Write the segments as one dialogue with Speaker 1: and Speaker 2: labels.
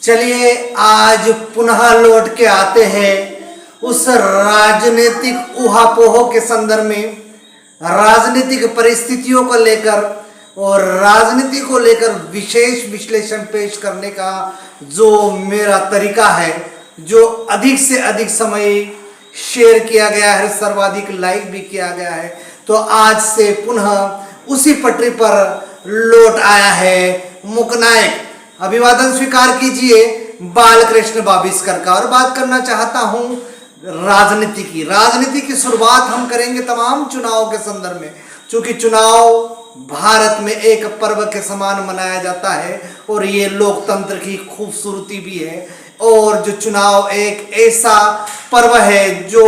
Speaker 1: चलिए आज पुनः लौट के आते हैं उस राजनीतिक ऊहापोह के संदर्भ में, राजनीतिक परिस्थितियों को लेकर और राजनीति को लेकर विशेष विश्लेषण पेश करने का जो मेरा तरीका है, जो अधिक से अधिक समय शेयर किया गया है, सर्वाधिक लाइक भी किया गया है। तो आज से पुनः उसी पटरी पर लौट आया है मुकनायक। अभिवादन स्वीकार कीजिए बालकृष्ण बाबिस्कर का। और बात करना चाहता हूं राजनीति की शुरुआत हम करेंगे तमाम चुनाव के संदर्भ में, क्योंकि चुनाव भारत में एक पर्व के समान मनाया जाता है और ये लोकतंत्र की खूबसूरती भी है। और जो चुनाव एक ऐसा पर्व है जो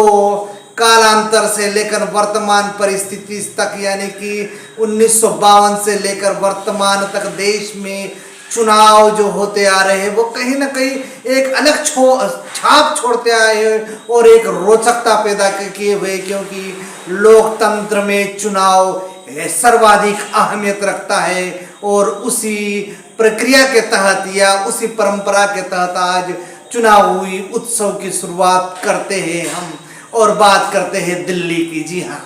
Speaker 1: कालांतर से लेकर वर्तमान परिस्थिति तक, यानी कि 1952 से लेकर वर्तमान तक देश में चुनाव जो होते आ रहे हैं वो कहीं ना कहीं एक अलग छाप छोड़ते आए हैं और एक रोचकता पैदा किए हुए, क्योंकि लोकतंत्र में चुनाव सर्वाधिक अहमियत रखता है। और उसी प्रक्रिया के तहत या उसी परंपरा के तहत आज चुनावी उत्सव की शुरुआत करते हैं हम, और बात करते हैं दिल्ली की। जी हाँ,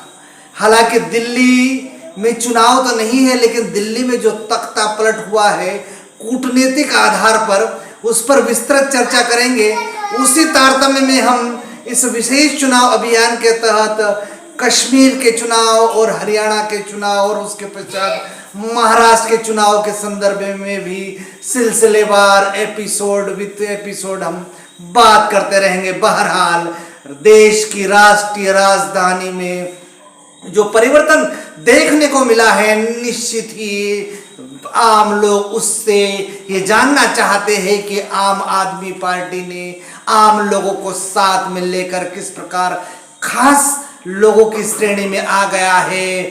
Speaker 1: हालांकि दिल्ली में चुनाव तो नहीं है, लेकिन दिल्ली में जो तख्ता पलट हुआ है कूटनीतिक आधार पर, उस पर विस्तृत चर्चा करेंगे। उसी तारतम्य में हम इस विशेष चुनाव अभियान के तहत कश्मीर के चुनाव और हरियाणा के चुनाव और उसके पश्चात महाराष्ट्र के चुनाव के संदर्भ में भी सिलसिलेवार एपिसोड हम बात करते रहेंगे। बहरहाल देश की राष्ट्रीय राजधानी में जो परिवर्तन देखने को मिला है, निश्चित ही आम लोग उससे ये जानना चाहते हैं कि आम आदमी पार्टी ने आम लोगों को साथ में लेकर किस प्रकार खास लोगों की श्रेणी में आ गया है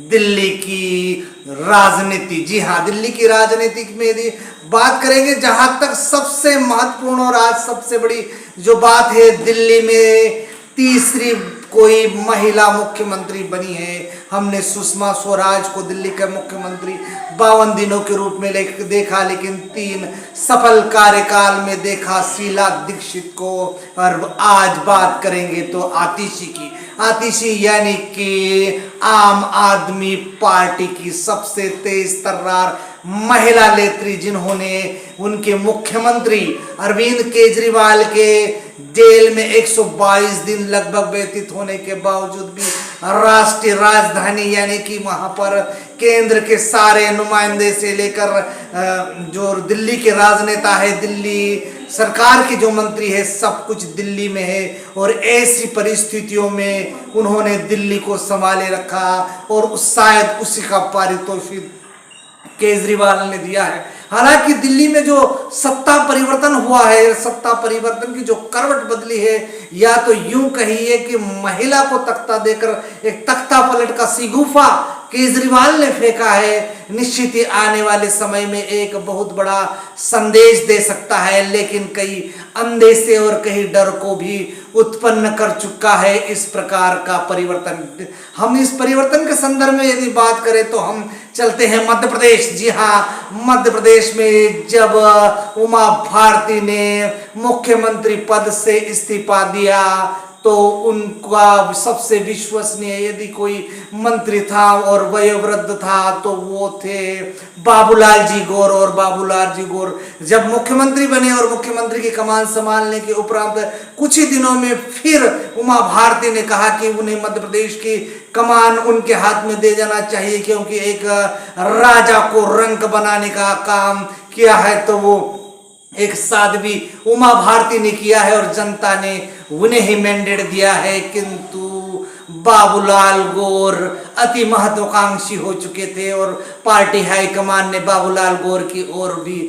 Speaker 1: दिल्ली की राजनीति। जी हाँ, दिल्ली की राजनीति में यदि बात करेंगे, जहां तक सबसे महत्वपूर्ण और आज सबसे बड़ी जो बात है, दिल्ली में तीसरी कोई महिला मुख्यमंत्री बनी है। हमने सुषमा स्वराज को दिल्ली के मुख्यमंत्री 52 दिनों के रूप में देखा, लेकिन 3 सफल कार्यकाल में देखा शीला दीक्षित को। और आज बात करेंगे तो आतिशी की, आतिशी यानी कि आम आदमी पार्टी की सबसे तेज तर्रार महिला नेत्री, जिन्होंने उनके मुख्यमंत्री अरविंद केजरीवाल के जेल में 122 दिन लगभग व्यतीत होने के बावजूद भी राष्ट्रीय राजधानी यानी कि वहां पर केंद्र के सारे नुमाइंदे से लेकर जो दिल्ली के राजनेता है, दिल्ली सरकार के जो मंत्री है, सब कुछ दिल्ली में है। और ऐसी परिस्थितियों में उन्होंने दिल्ली को संभाले रखा और शायद उसी का पारितोषिक केजरीवाल ने दिया है। हालांकि दिल्ली में जो सत्ता परिवर्तन हुआ है, सत्ता परिवर्तन की जो करवट बदली है, या तो यूं कहिए कि महिला को तख्ता देकर एक तख्ता पलट का शिगुफा केजरीवाल ने फेंका है, निश्चित ही आने वाले समय में एक बहुत बड़ा संदेश दे सकता है। लेकिन कई अंदेशे और कई डर को भी उत्पन्न कर चुका है इस प्रकार का परिवर्तन। हम इस परिवर्तन के संदर्भ में यदि बात करें तो हम चलते हैं मध्य प्रदेश। जी हाँ, मध्य प्रदेश में जब उमा भारती ने मुख्यमंत्री पद से इस्तीफा दिया तो उनका सबसे विश्वसनीय यदि कोई मंत्री था और वयोवृद्ध था तो वो थे बाबूलाल जी गौर। और बाबूलाल जी गौर जब मुख्यमंत्री बने और मुख्यमंत्री की कमान संभालने के उपरांत कुछ ही दिनों में फिर उमा भारती ने कहा कि उन्हें मध्य प्रदेश की कमान उनके हाथ में दे जाना चाहिए, क्योंकि एक राजा को रंक बनाने का काम किया है तो वो एक साध्वी उमा भारती ने किया है और जनता ने उन्हें ही मैंडेट दिया है। किंतु बाबूलाल गौर अति महत्वाकांक्षी हो चुके थे और पार्टी हाईकमान ने बाबूलाल गौर की ओर भी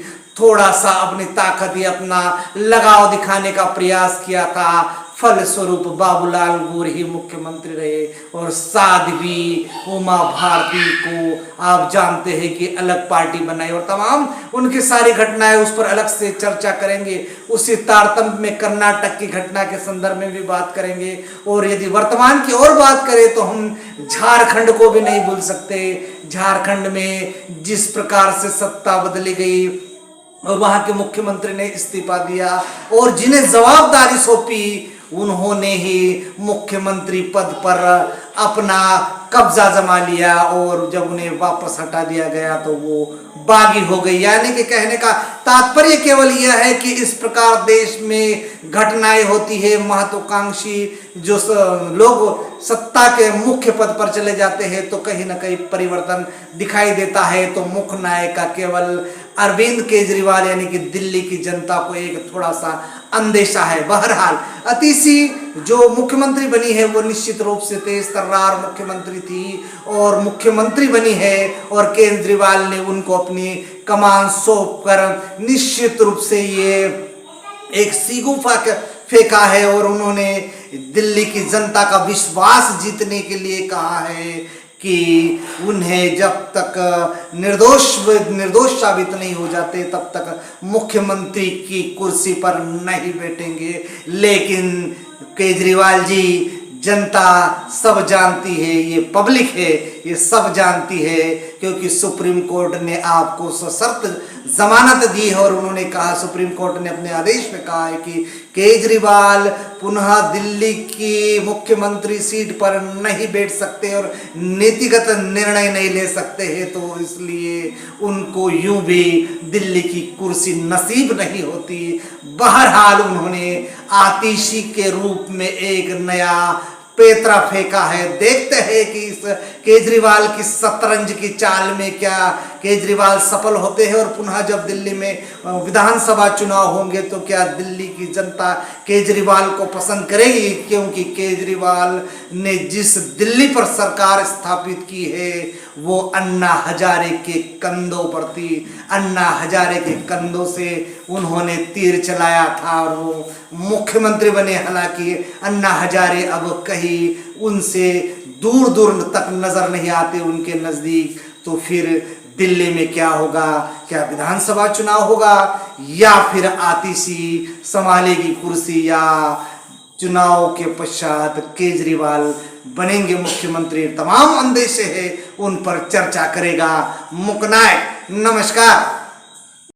Speaker 1: थोड़ा सा अपनी ताकत या अपना लगाव दिखाने का प्रयास किया था। फलस्वरूप बाबूलाल गौर ही मुख्यमंत्री रहे और साध्वी उमा भारती को आप जानते हैं कि अलग पार्टी बनाई, और तमाम उनकी सारी घटनाएं उस पर अलग से चर्चा करेंगे। उसी तारतम्य में कर्नाटक की घटना के संदर्भ में भी बात करेंगे। और यदि वर्तमान की और बात करें तो हम झारखंड को भी नहीं भूल सकते। झारखंड में जिस प्रकार से सत्ता बदली गई, और वहां के मुख्यमंत्री ने इस्तीफा दिया और जिन्हें जवाबदारी सौंपी उन्होंने ही मुख्यमंत्री पद पर अपना कब्जा जमा लिया और जब उन्हें वापस हटा दिया गया तो वो बागी हो गई। यानी कि कहने का तात्पर्य केवल यह है कि इस प्रकार देश में घटनाएं होती है, महत्वाकांक्षी जो लोग सत्ता के मुख्य पद पर चले जाते हैं तो कहीं ना कहीं परिवर्तन दिखाई देता है। तो मुख्य नायक का केवल अरविंद केजरीवाल यानी कि दिल्ली की जनता को एक थोड़ा सा अंदेशा है। बहरहाल अतिशी जो मुख्यमंत्री बनी है वो निश्चित रूप से तेज तर्रार मुख्यमंत्री थी और मुख्यमंत्री बनी है और केजरीवाल ने उनको अपनी कमान सौंप कर निश्चित रूप से ये एक सीगुफा फेंका है और उन्होंने दिल्ली की जनता का विश्वास जीतने के लिए कहा है कि उन्हें जब तक निर्दोष साबित नहीं हो जाते तब तक मुख्यमंत्री की कुर्सी पर नहीं बैठेंगे। लेकिन केजरीवाल जी, जनता सब जानती है, ये पब्लिक है, ये सब जानती है क्योंकि सुप्रीम कोर्ट ने आपको सशर्त जमानत दी है और उन्होंने कहा, सुप्रीम कोर्ट ने अपने आदेश में कहा है कि केजरीवाल पुनः दिल्ली की मुख्यमंत्री सीट पर नहीं बैठ सकते और नीतिगत निर्णय नहीं ले सकते हैं, तो इसलिए उनको यूं भी दिल्ली की कुर्सी नसीब नहीं होती। बहरहाल उन्होंने आतिशी के रूप में एक नया पेतरा फेंका है। देखते हैं कि इस केजरीवाल की शतरंज की चाल में क्या केजरीवाल सफल होते हैं और पुनः जब दिल्ली में विधानसभा चुनाव होंगे तो क्या दिल्ली की जनता केजरीवाल को पसंद करेगी, क्योंकि केजरीवाल ने जिस दिल्ली पर सरकार स्थापित की है वो अन्ना हजारे के कंधों पर थी। अन्ना हजारे के कंधों से उन्होंने तीर चलाया था और वो मुख्यमंत्री बने। हालांकि अन्ना हजारे अब कहीं उनसे दूर दूर तक नजर नहीं आते उनके नजदीक। तो फिर दिल्ली में क्या होगा, क्या विधानसभा चुनाव होगा या फिर आतिशी संभालेगी कुर्सी या चुनाव के पश्चात केजरीवाल बनेंगे मुख्यमंत्री, तमाम अंदेशे हैं उन पर चर्चा करेगा मुकनायक। नमस्कार।